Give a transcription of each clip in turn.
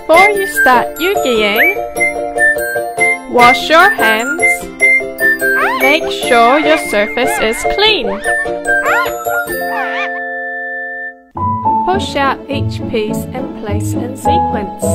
Before you start Eugying, wash your hands. Make sure your surface is clean. Push out each piece and place in sequence.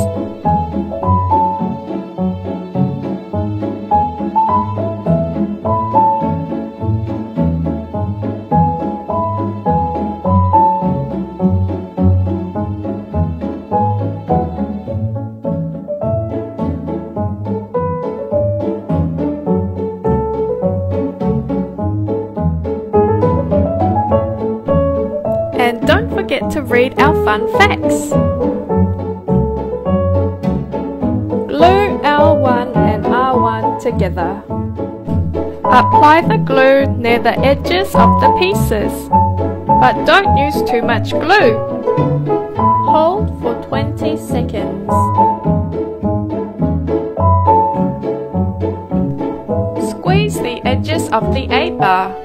And don't forget to read our fun facts. Glue L1 and R1 together. Apply the glue near the edges of the pieces, but don't use too much glue. Hold for 20 seconds. Squeeze the edges of the A-bar.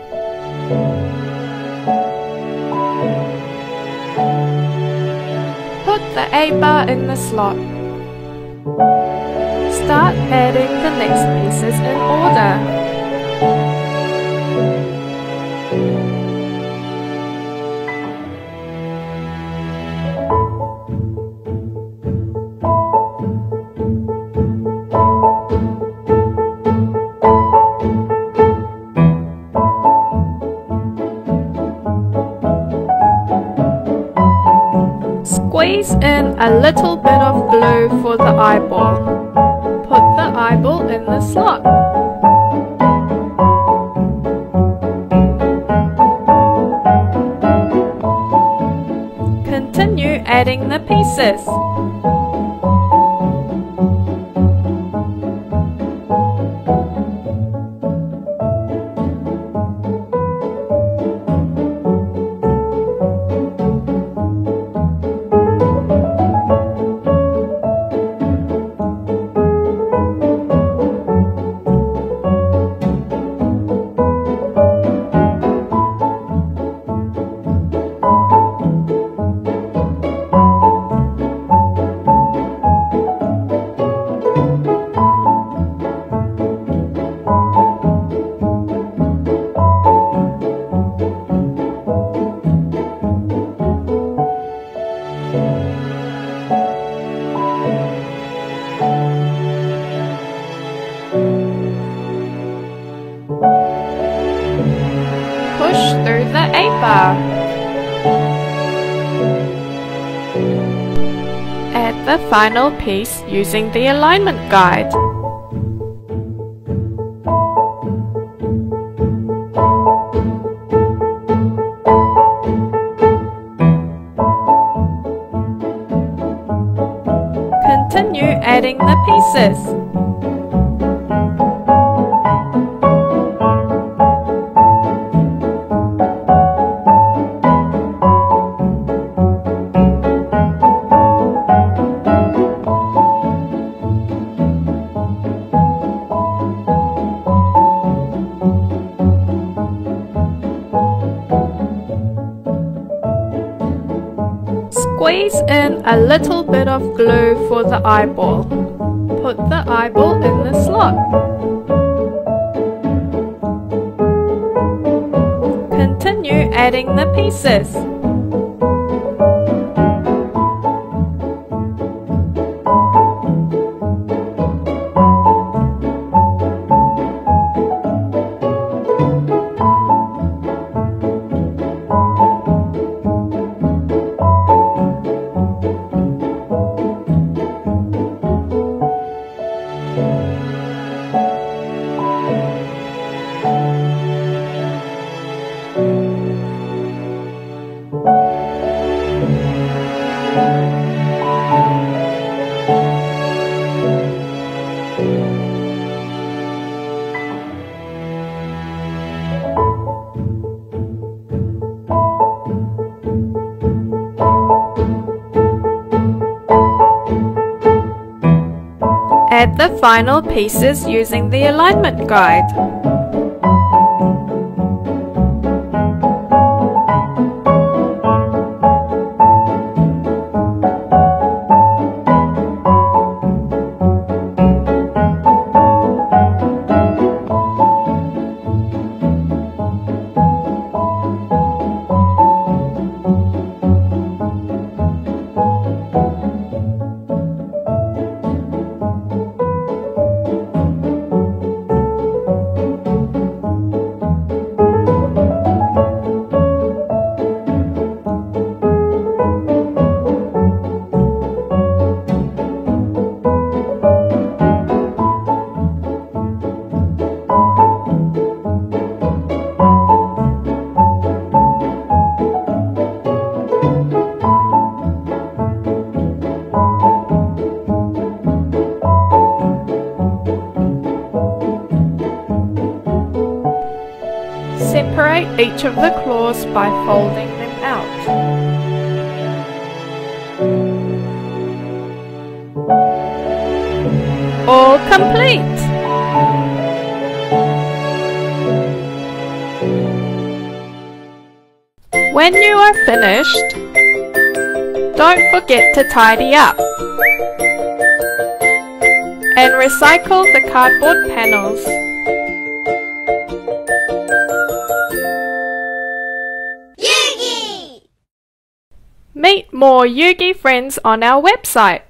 Put the A-bar in the slot. Start adding the next pieces in order. Squeeze in a little bit of glue for the eyeball. Put the eyeball in the slot. Continue adding the pieces. Push through the A-bar. Add the final piece using the alignment guide. Continue adding the pieces. Squeeze in a little bit of glue for the eyeball. Put the eyeball in the slot. Continue adding the pieces. Add the final pieces using the alignment guide. Separate each of the claws by folding them out. All complete! When you are finished, don't forget to tidy up and recycle the cardboard panels. Eugy! Meet more Eugy friends on our website.